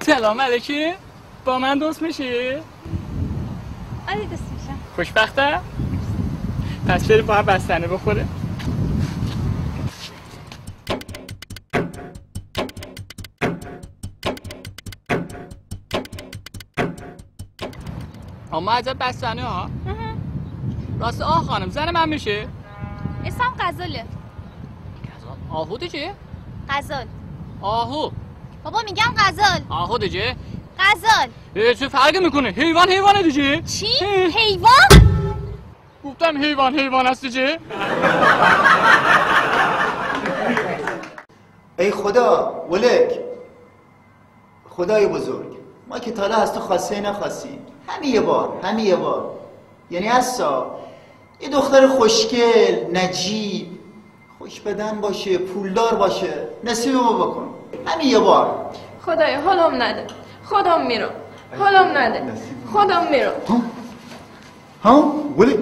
سلام علیکم. با من دوست میشی؟ آره دوست میشم. خوشبخته؟ پس بریم با هم بستنه بخوره. اما ازت بستنه ها؟ راست خانم زن من میشه؟ اسمم غزاله. آهو دیگه؟ غزال. آهو. بابا میگم غزال. آهو دیگه؟ غزال. چه فرقی میکنه؟ حیوانه دیگه؟ چی؟ حیوان؟ گفتم حیوان هست دیگه؟ ای خدا ولک، خدای بزرگ، ما که تالا از تو خواسته نخواستیم، همین یه بار یعنی اصلا یه دختر خوشگل، نجیب، خوش بدن باشه، پولدار باشه، نصیب ما بکن، همین یه بار. خدایا حالم نده، خودم میرم، حالم نده، خودم میرم. ها ولی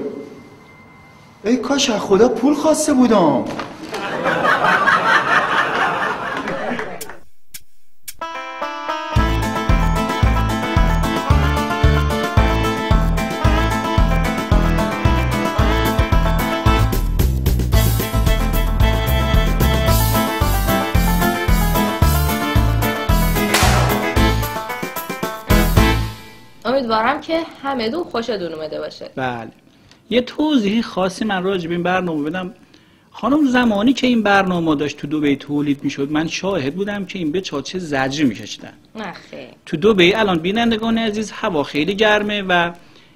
ای کاش از خدا پول خواسته بودم. امیدوارم که همه دون خوشتون اومده باشه. بله. یه توضیح خاصی من راجع به این برنامه بدم. خانم زمانی که این برنامه داشت تو دبی تولید میشد من شاهد بودم که این به چه زجری میکشیدن. نخیر. تو دبی الان بینندگان عزیز هوا خیلی گرمه و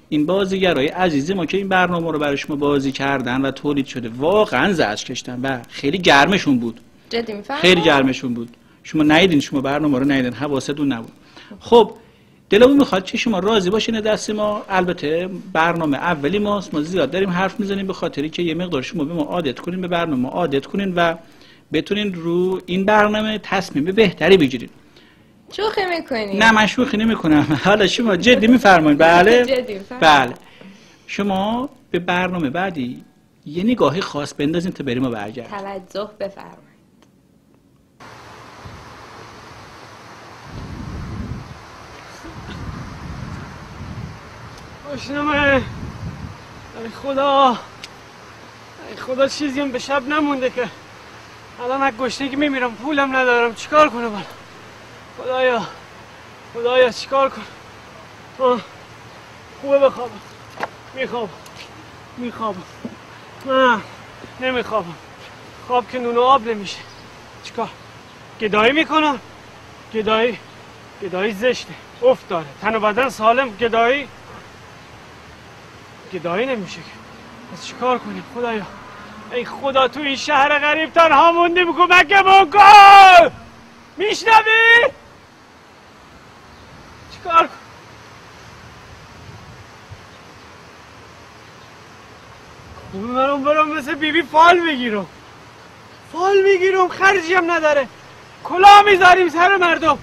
این بازیگرای عزیز ما که این برنامه رو برای شما بازی کردن و تولید شده واقعا زجر کشیدن و خیلی گرمشون بود. جدی میفهمی؟ خیلی گرمشون بود. شما ندیدین، شما برنامه رو ندیدین، حواستون نبود. خب دلمون میخواد که شما راضی باشین دست ما. البته برنامه اولی ماست، ما زیاد داریم حرف میزنیم به خاطری که یه مقدار شما به ما عادت کنین، به برنامه عادت کنین و بتونین رو این برنامه تصمیم بهتری بگیرین. شوخی میکنی؟ نه من شوخی نمیکنم. حالا شما جدی میفرمایید؟ بله جدی میفرمایید. بله. شما به برنامه بعدی یه نگاهی خاص بندازین تا بریم و برگردیم. توجه بفرمایید. گشنمه. ای خدا چیزیم به شب نمونده که الان از گشنگی میمیرم، پولم ندارم، چیکار کنم؟ خدایا چیکار کنم؟ خوبه بخوابم. میخوابم. نه نمیخوابم. خواب که نون و آب نمیشه. چیکار؟ گدایی میکنم. گدایی زشته، افت داره، تن و بدن سالم، گدایی نمیشه که. پس چیکار کنیم خدایا؟ ای خدا تو این شهر غریب تنها موندیم، کمکمون کن. میشنوی؟ چیکار کنم؟ منم برم مثل بیبی فال میگیرم، خرجی هم نداره، کلاه میذاریم سر مردم،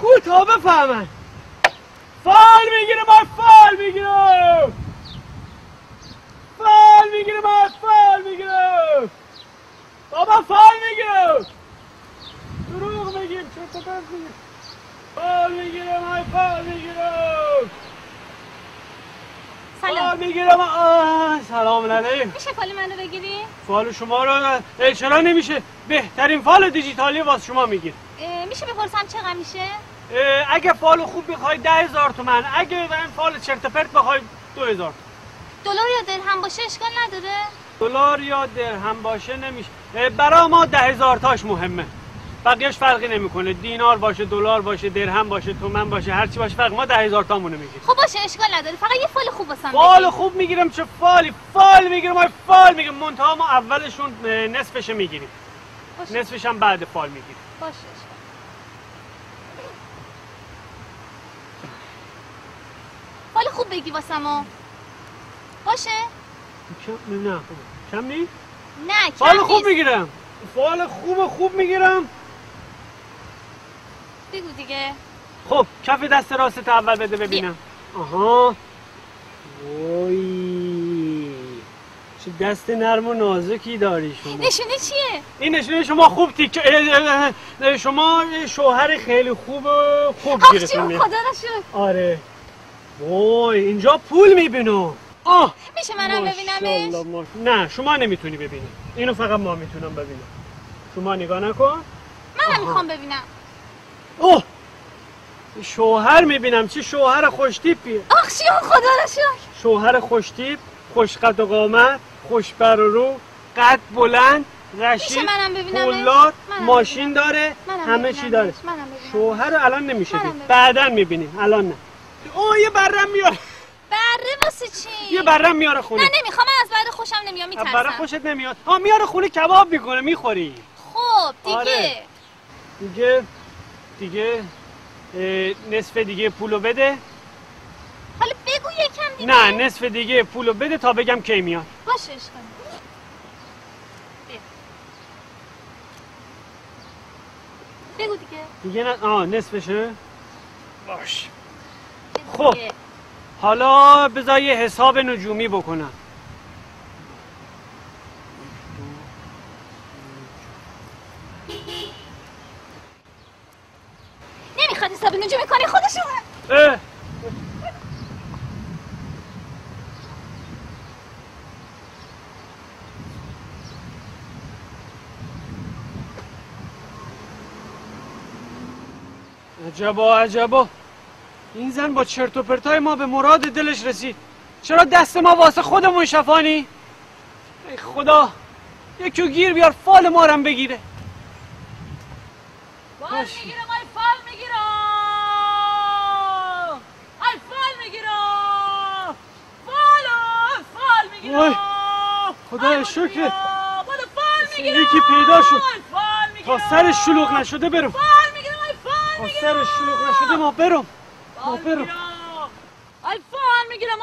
کوتا بفهمن. فال میگیرم بابا، فال میگیرم. دروغ میگیم، چرت و پرت میگیم. فال میگیرم. سلام علیکم. میشه فال منو بگیری؟ فال شما رو چرا نمیشه؟ بهترین فال دیجیتالی واسه شما میگیر. میشه بپرسم چقدر میشه؟ اگه فال خوب بخوای 10,000 تومان، اگه این فال چرت و پرت بخوای 2,000. دلار یا درهم باشه اشکال نداره؟ دلار یا درهم باشه نمیشه. برای ما 10,000 تاش مهمه، بقیه‌اش فرقی نمیکنه. دینار باشه، دلار باشه، درهم باشه، تومان باشه، هر چی باشه، فرق ما 10,000 تامونه میگیریم. خب باشه اشکال نداره، فقط یه فال خوب واسم بگیر. فال خوب میگیرم. چه فال میگیرم. منتها ما اولشون نصفش میگیریم، نصفش هم بعد فال میگیریم. باشه. فال خوب بگی واسمو. باشه؟ نه کم نیست؟ نه کم فال خوب میگیرم. فال خوب میگیرم. بگو دیگه. خب کف دست راست اول بده ببینم. آها. وای چه دست نرم و نازکی داری شما. نشونه چیه؟ این نشونه شما خوب شما شوهر خیلی خوب گرفتین. خدا را شکر. آره. وای اینجا پول میبینم. میشه منم ببینمش؟ نه شما نمیتونی ببینی. اینو فقط ما میتونم ببینم. شما نگاه نکن. منم میخوام ببینم. اوه شوهر میبینم. چه شوهر خوشتیپیه. جون خدا را شکر. شوهر خوشتیپ، خوش قد و قامت، خوش بر و رو، قد بلند، رشید، پولدار، ماشین داره، همه چی داره. شوهر رو الان نمیشه دید. بعداً میبینیم. الان نه. یه برم میاره. بره واسه چی؟ یه برم میاره خونه. نه نمیخوام، از بعد خوشم نمیاد، میترسم. بره خوشت نمیاد؟ میاره خونه کباب میکنه میخوری. خب دیگه. آره. دیگه نصف دیگه پولو بده. حالا بگو یکم دیگه. نه نصف دیگه پولو بده تا بگم کی میاد. باشه اشکال بگو دیگه. نه نصفشه. باش. خب حالا بذار یه حساب نجومی بکنم. نمیخواد حساب نجومی کنی خودشونه. عجبا این زن با چرت و پرتای ما به مراد دلش رسید. چرا دست ما واسه خودمون شفانی؟ ای خدا یکیو گیر بیار فال ما رم بگیره. فال میگیرم ای فال میگیرم ای فال میگیرم فال میگیرم. خدای شکر یکی پیدا شد. تا سرش شلوغ نشده برم. تا سرش شلوغ نشده ما برم. ای فال میگیرم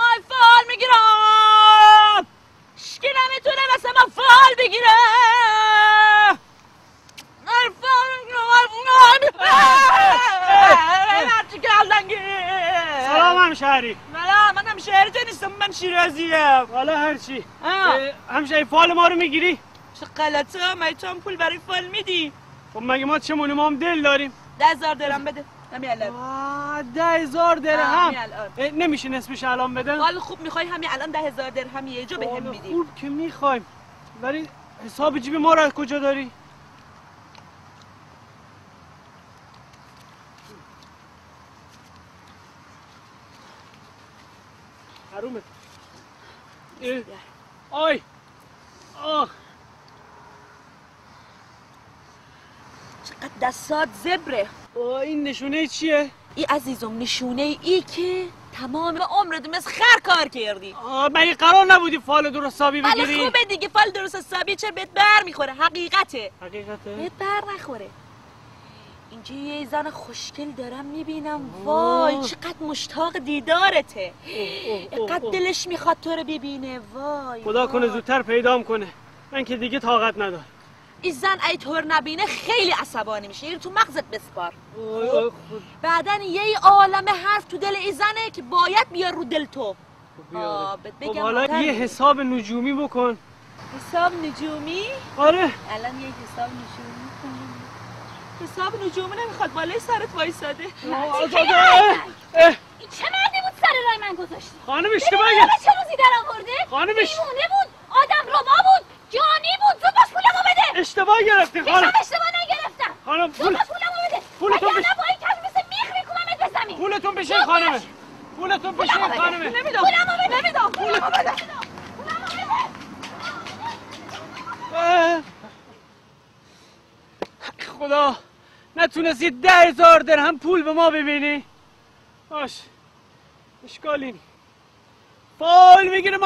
شکی نمیتونه مثل من فال بگیره. ای فال میگیرم هرچی گلدنگی. سلام همشهری. من همشهری تو نیستم، من شیرازیم. حالا هرچی همشهری فال ما رو میگیری؟ چه غلطه من تو هم پول برای فال میدی. خب مگه ما چمونه ما هم دل داریم. 10,000 درهم بده همین الان. 10,000 درهم نمیشه نصفش الان بدن؟ حال خوب میخوای همین الان 10,000 درهم یه جا بهم میدی. خوب که میخوایم ولی حساب جیب ما رو از کجا داری؟ حرومه. آی چقدر دستات زبره. این نشونه چیه؟ ای عزیزم نشونه ای که تمام عمرت مثل خر کار کردی. مگه قرار نبودی فال درست حسابی بگیری؟ ولی خوبه دیگه فال درست حسابی چه بهت بر میخوره. حقیقته بهت بر نخوره. اینجا یه زن خوشگل دارم میبینم. وای چقدر مشتاق دیدارته. اینقدر دلش میخواد تو رو ببینه. وای خدا کنه زودتر پیدام کنه. من که دیگه طاقت ندارم. این زن ای طور نبینه خیلی عصبانی میشه. این تو مغزت بسپار. بعدن یه عالمه حرف تو دل این زنه که باید بیار رو دل تو. خب حالا یه حساب نجومی بکن. حساب نجومی؟ آره الان یه حساب نجومی کنیم. حساب نجومی نمیخواد بالای سرت وایساده. این چه مردی بود سر رای من گذاشتی؟ خانم اشتباهی چه روزی در آورده؟ خانم دیوونه بود، آدم ربا بود، جانی بود. زود باش پولمو بده. اشتباه گرفتی خانم. اشتباه نگرفتم. خانم زود باش پولمو بده. پولتون بشه. با این کف مثل میخ میکنمت به زمین. پولتون بشه خانمه. پولتون بشه خانمه. نمیدم. پولمو بده. خدا نتونستی 10,000 درهم پول به ما ببینی؟ باش اشکالی نی. فال میگیرم.